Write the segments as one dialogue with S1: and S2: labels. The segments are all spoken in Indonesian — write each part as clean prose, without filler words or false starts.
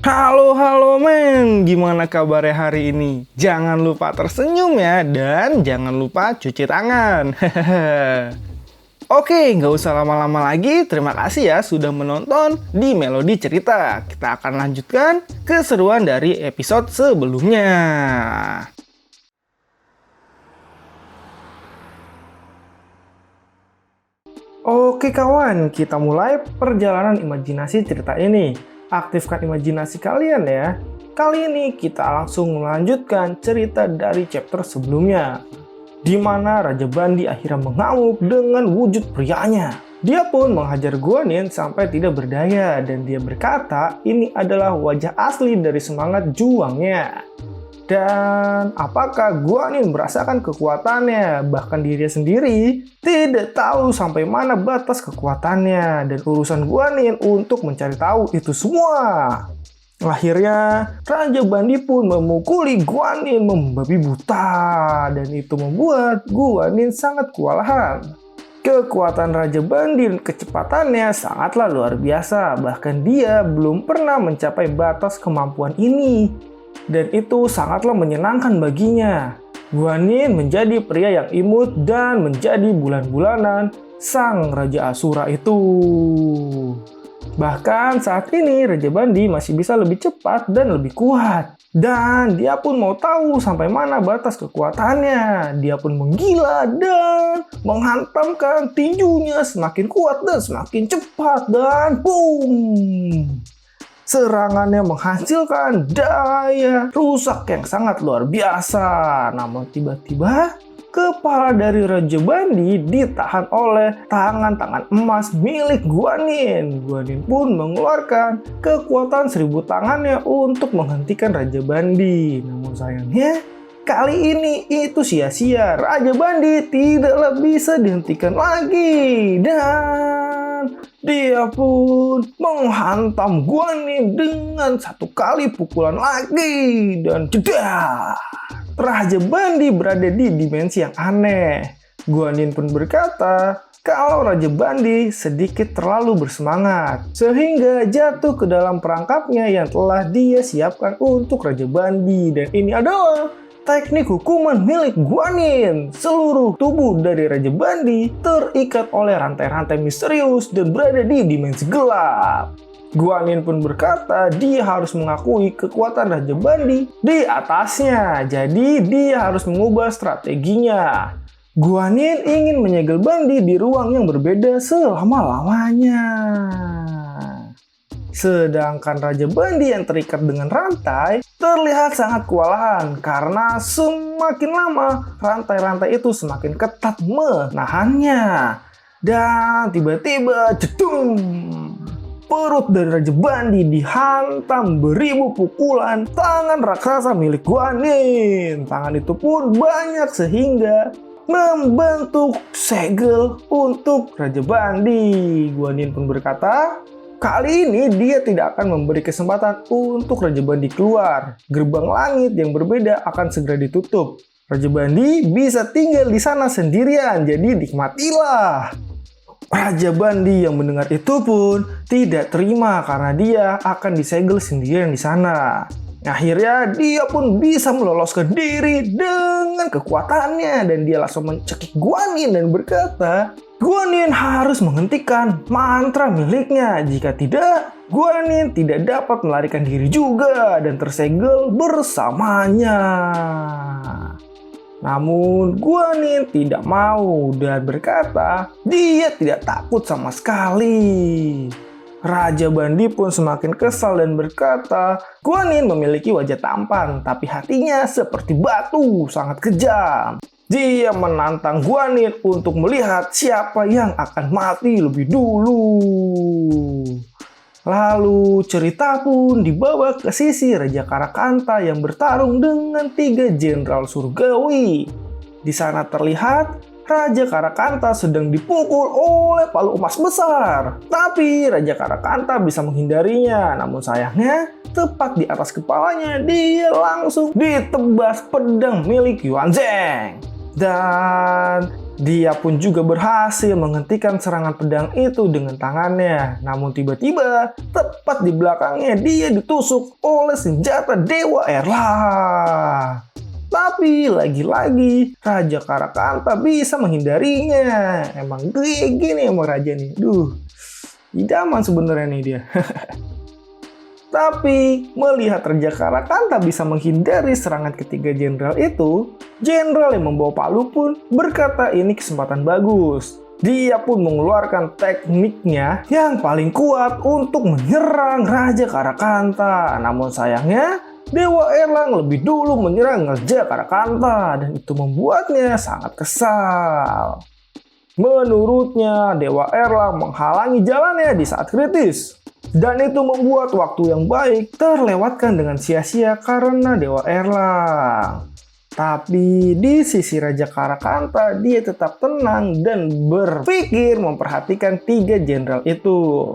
S1: Halo, halo men, gimana kabarnya hari ini? Jangan lupa tersenyum ya, dan jangan lupa cuci tangan. Oke, nggak usah lama-lama lagi. Terima kasih ya sudah menonton di Melodi Cerita. Kita akan lanjutkan keseruan dari episode sebelumnya. Oke kawan, kita mulai perjalanan imajinasi cerita ini. Aktifkan imajinasi kalian ya. Kali ini kita langsung melanjutkan cerita dari chapter sebelumnya, di mana Raja Bandi akhirnya mengamuk dengan wujud prianya. Dia pun menghajar Guanin sampai tidak berdaya dan dia berkata ini adalah wajah asli dari semangat juangnya. Dan apakah Guanin merasakan kekuatannya? Bahkan dirinya sendiri tidak tahu sampai mana batas kekuatannya. Dan urusan Guanin untuk mencari tahu itu semua. Akhirnya Raja Bandi pun memukuli Guanin membabi buta. Dan itu membuat Guanin sangat kewalahan. Kekuatan Raja Bandi dan kecepatannya sangatlah luar biasa. Bahkan dia belum pernah mencapai batas kemampuan ini. Dan itu sangatlah menyenangkan baginya. Guanin menjadi pria yang imut dan menjadi bulan-bulanan sang Raja Asura itu. Bahkan saat ini Raja Bandi masih bisa lebih cepat dan lebih kuat. Dan dia pun mau tahu sampai mana batas kekuatannya. Dia pun menggila dan menghantamkan tinjunya semakin kuat dan semakin cepat. Dan boom! Serangannya menghasilkan daya rusak yang sangat luar biasa. Namun tiba-tiba kepala dari Raja Bandi ditahan oleh tangan-tangan emas milik Guanin. Guanin pun mengeluarkan kekuatan 1000 tangannya untuk menghentikan Raja Bandi. Namun sayangnya kali ini itu sia-sia. Raja Bandi tidaklah bisa dihentikan lagi. Dan dia pun menghantam Guanin dengan satu kali pukulan lagi. Dan jeda. Raja Bandi berada di dimensi yang aneh. Guanin pun berkata kalau Raja Bandi sedikit terlalu bersemangat. Sehingga jatuh ke dalam perangkapnya yang telah dia siapkan untuk Raja Bandi. Dan ini adalah teknik hukuman milik Guanin. Seluruh tubuh dari Raja Bandi terikat oleh rantai-rantai misterius dan berada di dimensi gelap. Guanin pun berkata dia harus mengakui kekuatan Raja Bandi di atasnya. Jadi dia harus mengubah strateginya. Guanin ingin menyegel Bandi di ruang yang berbeda selama-lamanya. Sedangkan Raja Bandi yang terikat dengan rantai terlihat sangat kewalahan karena semakin lama rantai-rantai itu semakin ketat menahannya. Dan tiba-tiba jedung, perut dari Raja Bandi dihantam beribu pukulan tangan raksasa milik Guanin. Tangan itu pun banyak sehingga membentuk segel untuk Raja Bandi. Guanin pun berkata kali ini dia tidak akan memberi kesempatan untuk Raja Bandi keluar. Gerbang langit yang berbeda akan segera ditutup. Raja Bandi bisa tinggal di sana sendirian, jadi nikmatilah. Raja Bandi yang mendengar itu pun tidak terima karena dia akan disegel sendirian di sana. Akhirnya dia pun bisa meloloskan diri dengan kekuatannya dan dia langsung mencekik Guanin dan berkata Guanin harus menghentikan mantra miliknya. Jika tidak, Guanin tidak dapat melarikan diri juga dan tersegel bersamanya. Namun Guanin tidak mau dan berkata dia tidak takut sama sekali. Raja Bandi pun semakin kesal dan berkata Guanin memiliki wajah tampan tapi hatinya seperti batu, sangat kejam. Dia menantang Guanin untuk melihat siapa yang akan mati lebih dulu. Lalu cerita pun dibawa ke sisi Raja Karakanta yang bertarung dengan 3 jenderal surgawi. Di sana terlihat Raja Karakanta sedang dipukul oleh palu emas besar. Tapi Raja Karakanta bisa menghindarinya. Namun sayangnya tepat di atas kepalanya dia langsung ditebas pedang milik Yuan Zheng. Dan Dia pun juga berhasil menghentikan serangan pedang itu dengan tangannya. Namun tiba-tiba, tepat di belakangnya dia ditusuk oleh senjata Dewa Erlang. Tapi lagi-lagi, Raja Karakanta bisa menghindarinya. Emang gini emang raja nih. Idaman sebenarnya nih dia. Tapi, melihat Raja Karakanta bisa menghindari serangan ketiga jenderal itu, jenderal yang membawa palu pun berkata ini kesempatan bagus. Dia pun mengeluarkan tekniknya yang paling kuat untuk menyerang Raja Karakanta. Namun sayangnya, Dewa Erlang lebih dulu menyerang Raja Karakanta dan itu membuatnya sangat kesal. Menurutnya, Dewa Erlang menghalangi jalannya di saat kritis. Dan itu membuat waktu yang baik terlewatkan dengan sia-sia karena Dewa Erlang. Tapi di sisi Raja Karakanta, dia tetap tenang dan berpikir memperhatikan 3 jenderal itu.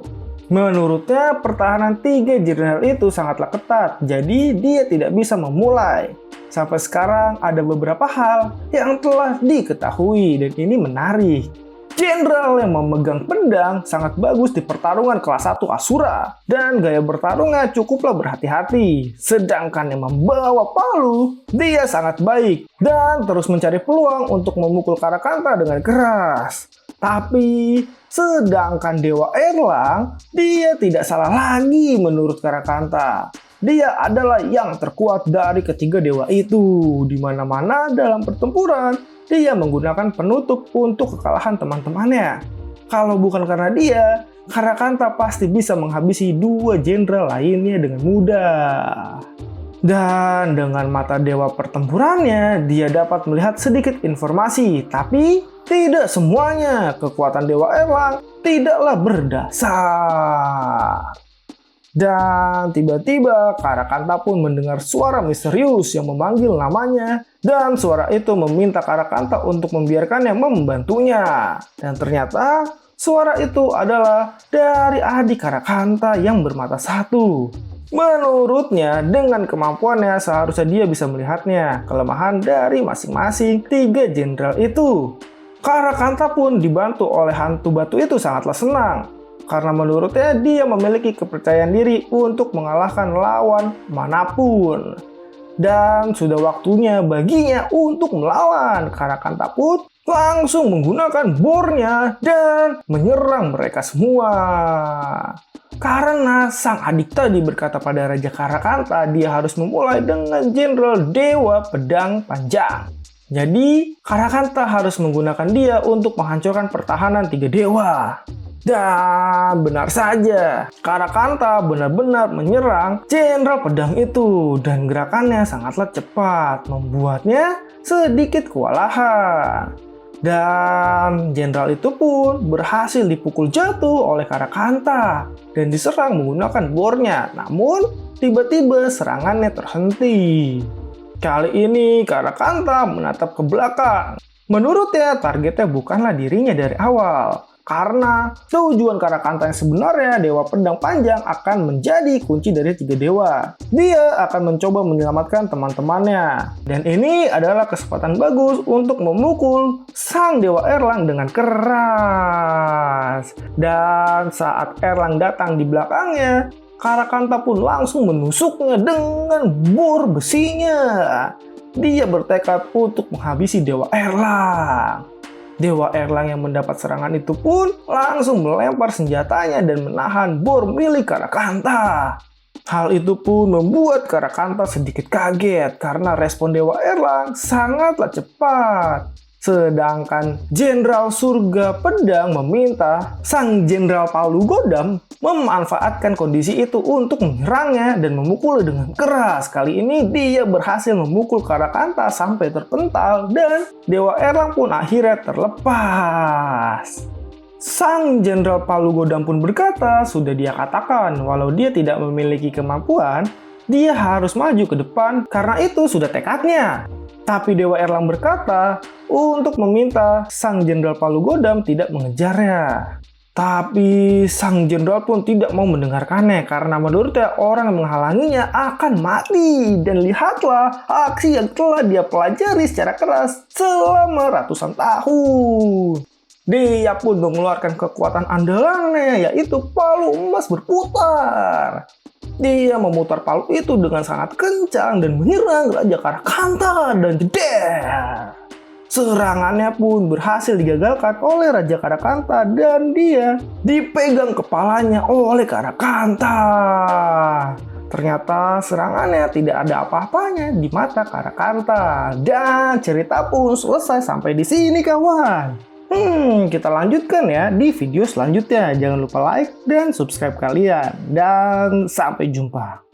S1: Menurutnya, pertahanan 3 jenderal itu sangatlah ketat, jadi dia tidak bisa memulai. Sampai sekarang ada beberapa hal yang telah diketahui dan ini menarik. Jenderal yang memegang pedang sangat bagus di pertarungan kelas 1 Asura dan gaya bertarungnya cukuplah berhati-hati. Sedangkan yang membawa palu, dia sangat baik dan terus mencari peluang untuk memukul Karakanta dengan keras. Tapi, sedangkan Dewa Erlang, dia tidak salah lagi menurut Karakanta. Dia adalah yang terkuat dari ketiga dewa itu. Di mana-mana dalam pertempuran, dia menggunakan penutup untuk kekalahan teman-temannya. Kalau bukan karena dia, Karakanta pasti bisa menghabisi 2 jenderal lainnya dengan mudah. Dan dengan mata dewa pertempurannya, dia dapat melihat sedikit informasi. Tapi, tidak semuanya. Kekuatan Dewa Erlang tidaklah berdasar. Dan tiba-tiba Karakanta pun mendengar suara misterius yang memanggil namanya. Dan suara itu meminta Karakanta untuk membiarkannya membantunya. Dan ternyata suara itu adalah dari adik Karakanta yang bermata satu. Menurutnya, dengan kemampuannya seharusnya dia bisa melihatnya kelemahan dari masing-masing 3 jenderal itu. Karakanta pun dibantu oleh hantu batu itu sangatlah senang. Karena menurutnya dia memiliki kepercayaan diri untuk mengalahkan lawan manapun. Dan sudah waktunya baginya untuk melawan. Karakanta pun langsung menggunakan bornya dan menyerang mereka semua. Karena sang adik tadi berkata pada Raja Karakanta dia harus memulai dengan Jenderal Dewa Pedang Panjang. Jadi Karakanta harus menggunakan dia untuk menghancurkan pertahanan 3 dewa. Dan benar saja, Karakanta benar-benar menyerang Jenderal Pedang itu dan gerakannya sangatlah cepat, membuatnya sedikit kewalahan. Dan jenderal itu pun berhasil dipukul jatuh oleh Karakanta dan diserang menggunakan bornya. Namun, tiba-tiba serangannya terhenti. Kali ini Karakanta menatap ke belakang. Menurutnya, targetnya bukanlah dirinya dari awal. Karena tujuan Karakanta yang sebenarnya Dewa Pedang Panjang akan menjadi kunci dari 3 dewa. Dia akan mencoba menyelamatkan teman-temannya. Dan ini adalah kesempatan bagus untuk memukul sang Dewa Erlang dengan keras. Dan saat Erlang datang di belakangnya, Karakanta pun langsung menusuknya dengan bor besinya. Dia bertekad untuk menghabisi Dewa Erlang. Dewa Erlang yang mendapat serangan itu pun langsung melempar senjatanya dan menahan bor milik Karakanta. Hal itu pun membuat Karakanta sedikit kaget karena respon Dewa Erlang sangatlah cepat. Sedangkan Jenderal Surga Pedang meminta sang Jenderal Palu Godam memanfaatkan kondisi itu untuk menyerangnya dan memukulnya dengan keras. Kali ini dia berhasil memukul Karakanta sampai terpental dan Dewa Erlang pun akhirnya terlepas. Sang Jenderal Palu Godam pun berkata, sudah dia katakan walau dia tidak memiliki kemampuan, dia harus maju ke depan karena itu sudah tekadnya. Tapi Dewa Erlang berkata untuk meminta sang Jenderal Palu Godam tidak mengejarnya. Tapi sang jenderal pun tidak mau mendengarkannya karena menurutnya orang yang menghalanginya akan mati. Dan lihatlah aksi yang telah dia pelajari secara keras selama ratusan tahun. Dia pun mengeluarkan kekuatan andalannya, yaitu palu emas berputar. Dia memutar palu itu dengan sangat kencang dan menyerang Raja Karakanta dan jeder. Serangannya pun berhasil digagalkan oleh Raja Karakanta dan dia dipegang kepalanya oleh Karakanta. Ternyata serangannya tidak ada apa-apanya di mata Karakanta. Dan cerita pun selesai sampai di sini kawan. Kita lanjutkan ya di video selanjutnya. Jangan lupa like dan subscribe kalian. Dan sampai jumpa.